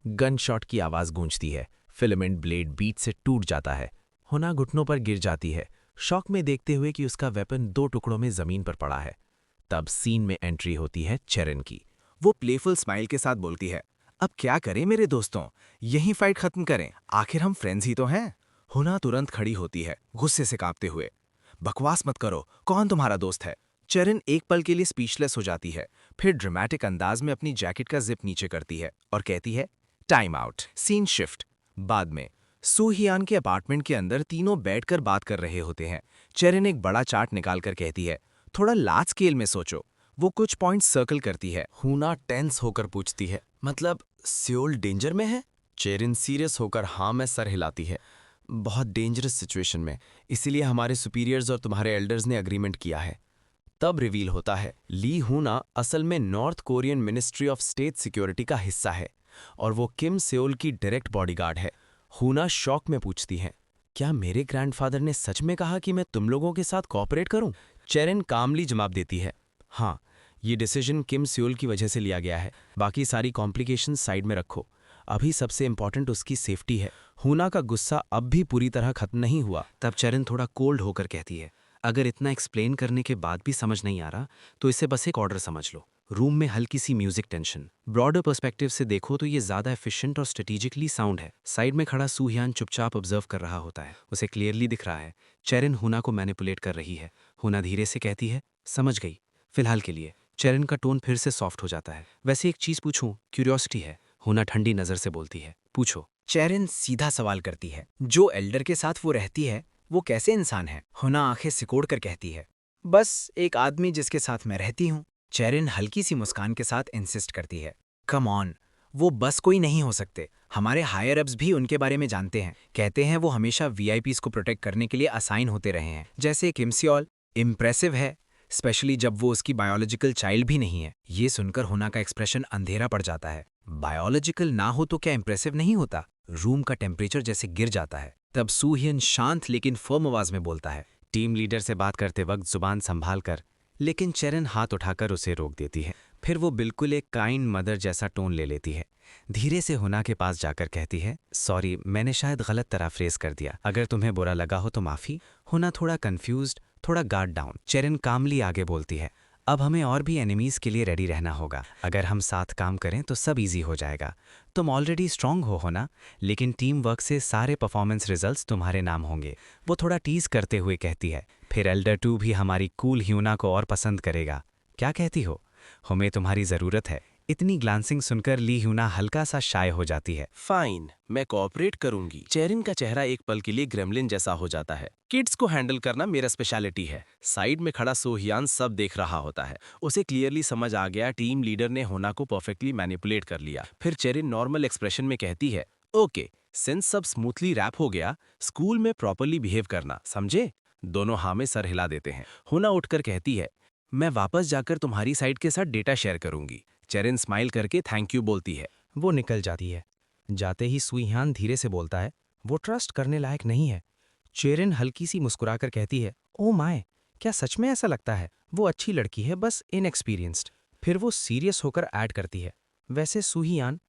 गन शॉट की आवाज गूंजती है। फिलामेंट ब्लेड बीच से टूट जाता है। हुना घुटनों पर गिर जाती है, शॉक में देखते हुए कि उसका वेपन 2 टुकड़ों में जमीन पर पड़ा है। तब सीन में एंट्री होती है चेरिन की। वो प्लेफुल स्माइल के साथ बोलती है, अब क्या करें मेरे दोस्तों, यही फाइट खत्म करें, आखिर हम फ्रेंड्स ही तो हैं। हुना तुरंत खड़ी होती है, गुस्से से कांपते हुए, बकवास मत करो, कौन तुम्हारा दोस्त है? चेरिन एक पल के लिए स्पीचलेस हो जाती है, फिर ड्रामेटिक अंदाज में अपनी जैकेट का जिप नीचे करती है और कहती है, टाइम आउट। Scene shift. बाद में सूहियान के अपार्टमेंट के अंदर तीनों बैठकर बात कर रहे होते हैं। चेरिन एक बड़ा चार्ट निकालकर कहती है, थोड़ा लार्ज स्केल में सोचो। वो कुछ पॉइंट्स सर्कल करती है। हुना टेंस होकर पूछती है, मतलब सियोल डेंजर में है? चेरिन सीरियस होकर हाँ में सर हिलाती है। बहुत डेंजरस सिचुएशन में, इसीलिए हमारे सुपीरियर्स और तुम्हारे एल्डर्स ने अग्रीमेंट किया है। तब रिवील होता है ली हुना असल में north Korean ministry of state security का हिस्सा है और वो किम सेओल की डायरेक्ट बॉडीगार्ड है। हुना शॉक में पूछती हैं, क्या मेरे ग्रैंडफादर ने सच में कहा कि मैं तुम लोगों के साथ कोऑपरेट करूं? चेरिन कामली जवाब देती है, हाँ, ये डिसीजन किम सेओल की वजह से लिया गया है। बाकी सारी कॉम्प्लिकेशंस साइड में रखो, अभी सबसे इंपॉर्टेंट उसकी सेफ्टी है। हुना का गुस्सा अब भी पूरी तरह खत्म नहीं हुआ। तब चरण थोड़ा कोल्ड होकर कहती है, अगर इतना एक्सप्लेन करने के बाद भी समझ नहीं आ रहा तो इसे बस एक ऑर्डर समझ लो। रूम में हल्की सी म्यूजिक टेंशन। ब्रॉडर पर्सपेक्टिव से देखो तो ये ज़्यादा एफिशिएंट और स्ट्रेटेजिकली साउंड है। साइड में खड़ा सूह्यान चुपचाप ऑब्जर्व कर रहा होता है। उसे क्लियरली दिख रहा है चेरिन हुना को मैनिपुलेट कर रही है। हुना धीरे से कहती है, समझ गई, फिलहाल के लिए। चेरिन का टोन फिर से सॉफ्ट हो जाता है। वैसे एक चीज़ पूछूं, क्यूरियोसिटी है। हुना ठंडी नज़र से बोलती है, पूछो। चेरिन सीधा सवाल करती है, जो एल्डर के साथ वो रहती है वो कैसे इंसान है? हुना आंखें सिकोड़ कर कहती है, बस एक आदमी जिसके साथ मैं रहती हूँ। चेरिन हल्की सी मुस्कान के साथ इंसिस्ट करती है, कम ऑन, वो बस कोई नहीं हो सकते। हमारे हायर अप्स भी उनके बारे में जानते हैं। कहते हैं वो हमेशा वीआईपीज को प्रोटेक्ट करने के लिए असाइन होते रहे हैं। जैसे किम सेओल इम्प्रेसिव है, स्पेशली जब वो उसकी बायोलॉजिकल चाइल्ड भी नहीं है। ये सुनकर हुना का एक्सप्रेशन अंधेरा पड़ जाता है। बायोलॉजिकल ना हो तो क्या इम्प्रेसिव नहीं होता? रूम का टेम्परेचर जैसे गिर जाता है। तब सूह्यन शांत लेकिन फर्म आवाज में बोलता है, टीम लीडर से बात करते वक्त जुबान संभाल कर, लेकिन चेरिन हाथ उठाकर उसे रोक देती है। फिर वो बिल्कुल एक काइंड मदर जैसा टोन ले लेती है। धीरे से हुना के पास जाकर कहती है, सॉरी, मैंने शायद गलत तरह फ्रेज कर दिया, अगर तुम्हें बुरा लगा हो तो माफ़ी। हुना थोड़ा कंफ्यूज्ड, थोड़ा गार्ड डाउन। चेरिन कामली आगे बोलती है, अब हमें और भी एनिमीज के लिए रेडी रहना होगा। अगर हम साथ काम करें तो सब इजी हो जाएगा। तुम ऑलरेडी स्ट्रांग हो ना, लेकिन टीम वर्क से सारे परफॉर्मेंस रिजल्ट्स तुम्हारे नाम होंगे। वो थोड़ा टीज करते हुए कहती है, फिर एल्डर 2 भी हमारी कूल ह्यूना को और पसंद करेगा। क्या कहती हो? हमें तुम्हारी ज़रूरत है। इतनी ग्लांसिंग सुनकर ली ह्यूना हल्का सा शाय हो जाती है। फाइन, मैं कोऑपरेट करूंगी। चेरिन का चेहरा एक पल के लिए ग्रेमलिन जैसा हो जाता है। किड्स को हैंडल करना मेरा स्पेशलिटी है। साइड में खड़ा सोहियान सब देख रहा होता है। उसे क्लियरली समझ आ गया टीम लीडर ने होना को परफेक्टली मैनिपुलेट कर लिया। फिर चेरिन नॉर्मल एक्सप्रेशन में कहती है, ओके, सिंस सब स्मूथली रैप हो गया, स्कूल में प्रॉपरली बिहेव करना, समझे? दोनों हाँ में सर हिला देते हैं। होना उठकर कहती है, मैं वापस जाकर तुम्हारी साइड के साथ डेटा शेयर करूंगी। चेरिन स्माइल करके थैंक यू बोलती है। वो निकल जाती है। जाते ही सूह्यान धीरे से बोलता है, वो ट्रस्ट करने लायक नहीं है। चेरिन हल्की सी मुस्कुराकर कहती है, ओ माय, क्या सच में ऐसा लगता है? वो अच्छी लड़की है, बस इनएक्सपीरियंस्ड। फिर वो सीरियस होकर ऐड करती है, वैसे सूह्यान,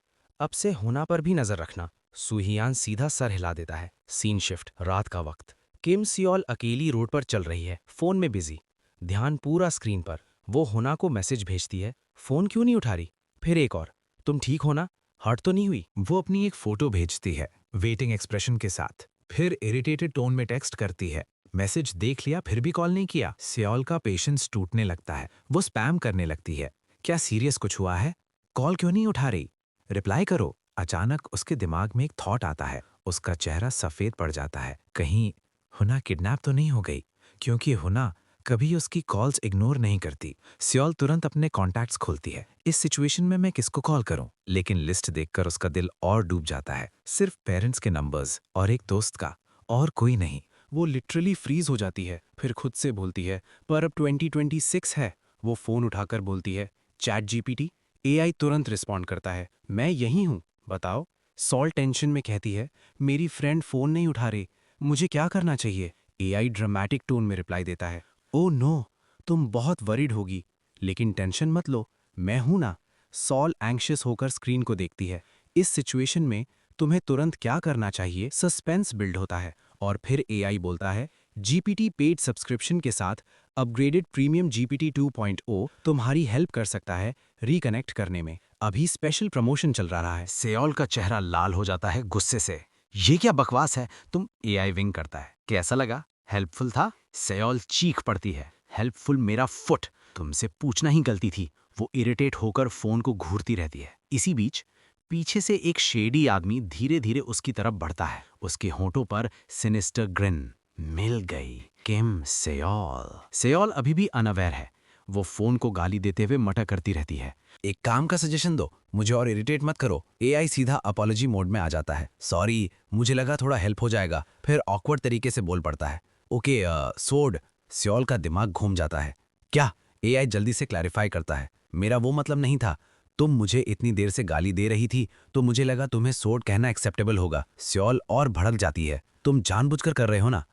अब से होना पर भी नजर रखना। सूह्यान सीधा सर हिला देता है। सीन शिफ्ट, रात का वक्त। किम सियोल अकेली रोड पर चल रही है, फोन में बिजी, ध्यान पूरा स्क्रीन पर। वो होना को मैसेज भेजती है, फोन क्यों नहीं उठा रही? फिर एक और, तुम ठीक हो ना, हर्ट तो नहीं हुई? वो अपनी एक फोटो भेजती है वेटिंग एक्सप्रेशन के साथ, फिर इरिटेटेड टोन में टेक्स्ट करती है, मैसेज देख लिया फिर भी कॉल नहीं किया। सियोल का पेशेंस टूटने लगता है। वो स्पैम करने लगती है, क्या सीरियस कुछ हुआ है? कॉल क्यों नहीं उठा रही? रिप्लाई करो। अचानक उसके दिमाग में एक थॉट आता है। उसका चेहरा सफेद पड़ जाता है। कहीं हुना किडनैप तो नहीं हो गई? क्योंकि हुना कभी उसकी कॉल्स इग्नोर नहीं करती। सियोल तुरंत अपने कॉन्टैक्ट्स खोलती है। इस सिचुएशन में मैं किसको कॉल करूं? लेकिन लिस्ट देखकर उसका दिल और डूब जाता है। सिर्फ पेरेंट्स के नंबर्स और एक दोस्त का, और कोई नहीं। वो लिटरली फ्रीज हो जाती है। फिर खुद से बोलती है, पर अब 2026 है। वो फोन उठाकर बोलती है, चैट जीपीटी। एआई तुरंत रिस्पॉन्ड करता है, मैं यहीं हूँ, बताओ। सॉल टेंशन में कहती है, मेरी फ्रेंड फोन नहीं उठा रही, मुझे क्या करना चाहिए? एआई ड्रामेटिक टोन में रिप्लाई देता है, ओ नो, तुम बहुत वरीड होगी, लेकिन टेंशन मत लो, मैं हूं ना। सॉल एंग्शियस होकर स्क्रीन को देखती है। इस सिचुएशन में तुम्हें तुरंत क्या करना चाहिए? सस्पेंस बिल्ड होता है। और फिर एआई बोलता है, जीपीटी पेड सब्सक्रिप्शन के साथ अपग्रेडेड प्रीमियम जीपीटी 2.0 तुम्हारी हेल्प कर सकता है रिकनेक्ट करने में। अभी स्पेशल प्रमोशन चल रहा है। सियोल का चेहरा लाल हो जाता है गुस्से से। ये क्या बकवास है? तुम एआई विंग करता है। कैसा लगा? हेल्पफुल था? सियोल चीख पड़ती है, हेल्पफुल मेरा फुट, तुमसे पूछना ही गलती थी। वो इरिटेट होकर फोन को घूरती रहती है। इसी बीच पीछे से एक शेडी आदमी धीरे धीरे उसकी तरफ बढ़ता है। उसके होंठों पर सिनिस्टर ग्रिन। मिल गई, किम सेओल। सेओल अभी भी अनअवेयर है। वो फोन को गाली देते हुए मटक करती रहती है। एक काम का सजेशन दो, मुझे और इरिटेट मत करो। एआई सीधा अपॉलॉजी मोड में आ जाता है। सॉरी, मुझे लगा थोड़ा हेल्प हो जाएगा, फिर ऑकवर्ड तरीके से बोल पड़ता है। ओके सोड। सियोल का दिमाग घूम जाता है। क्या? एआई जल्दी से क्लैरिफाई करता है। मेरा वो मतलब नहीं था। तुम मुझे इतनी देर से गाली दे रही थी तो मुझे लगा तुम्हें सोड कहना एक्सेप्टेबल होगा। सियोल और भड़क जाती है। तुम जानबूझकर कर रहे हो ना?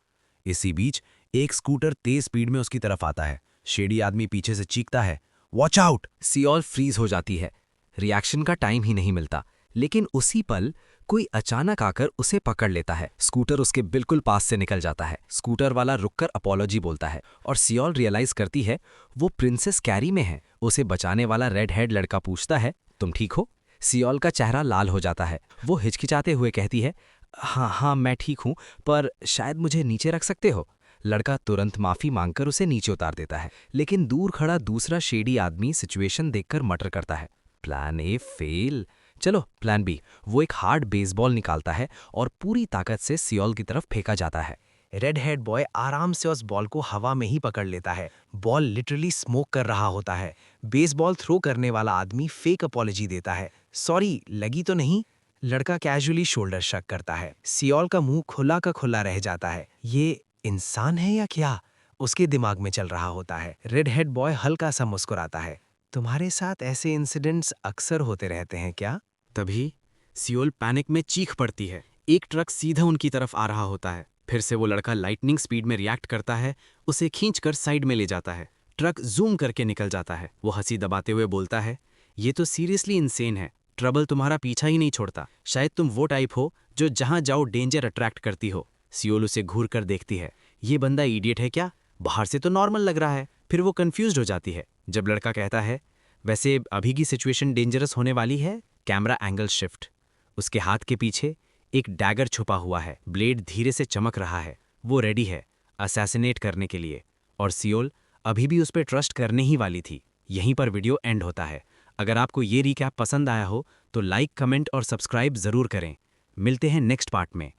इसी बीच एक स्कूटर तेज स्पीड में उसकी तरफ आता है। शेडी आदमी पीछे से चीखता है, वॉच आउट। सियोल फ्रीज हो जाती है। रिएक्शन का टाइम ही नहीं मिलता, लेकिन उसी पल कोई अचानक आकर उसे पकड़ लेता है। स्कूटर उसके बिल्कुल पास से निकल जाता है। स्कूटर वाला रुककर अपॉलॉजी बोलता है और सियोल रियलाइज करती है वो प्रिंसेस कैरी में है। उसे बचाने वाला रेड हेड लड़का पूछता है, तुम ठीक हो? सियोल का चेहरा लाल हो जाता है। वो हिचकिचाते हुए कहती है, हाँ मैं ठीक हूँ, पर शायद मुझे नीचे रख सकते हो। लड़का तुरंत माफी मांगकर उसे नीचे उतार देता है, लेकिन दूर खड़ा दूसरा शेडी आदमी सिचुएशन देखकर मटर करता है, प्लान ए फेल, चलो प्लान बी। वो एक हार्ड बेसबॉल निकालता है और पूरी ताकत से सियोल की तरफ फेंका जाता है। रेड हेड बॉय आराम से उस बॉल को हवा में ही पकड़ लेता है। बॉल लिटरली स्मोक कर रहा होता है। बेसबॉल थ्रो करने वाला आदमी फेक अपॉलॉजी देता है, सॉरी लगी तो नहीं। लड़का कैजुअली शोल्डर शक करता है। सियोल का मुंह खुला का खुला रह जाता है। ये इंसान है या क्या, उसके दिमाग में चल रहा होता है। रेड हेड बॉय हल्का सा मुस्कुराता है। तुम्हारे साथ ऐसे इंसिडेंट्स अक्सर होते रहते हैं क्या? तभी सियोल पैनिक में चीख पड़ती है। एक ट्रक सीधा उनकी तरफ आ रहा होता है। फिर से वो लड़का लाइटनिंग स्पीड में रिएक्ट करता है, उसे खींचकर साइड में ले जाता है। ट्रक जूम करके निकल जाता है। वो हंसी दबाते हुए बोलता है, ये तो सीरियसली इंसेन है। ट्रबल तुम्हारा पीछा ही नहीं छोड़ता। शायद तुम वो टाइप हो जो जहां जाओ डेंजर अट्रैक्ट करती हो। सियोल उसे घूर कर देखती है। ये बंदा इडियट है क्या? बाहर से तो नॉर्मल लग रहा है। फिर वो कंफ्यूज्ड हो जाती है जब लड़का कहता है, वैसे अभी की सिचुएशन डेंजरस होने वाली है। Camera angle shift. उसके हाथ के पीछे एक डैगर छुपा हुआ है। ब्लेड धीरे से चमक रहा है। वो रेडी है असैसिनेट करने के लिए। और सियोल अभी भी उस पर ट्रस्ट करने ही वाली थी। यहीं पर वीडियो एंड होता है। अगर आपको ये रिकैप पसंद आया हो तो लाइक, कमेंट और सब्सक्राइब ज़रूर करें। मिलते हैं नेक्स्ट पार्ट में।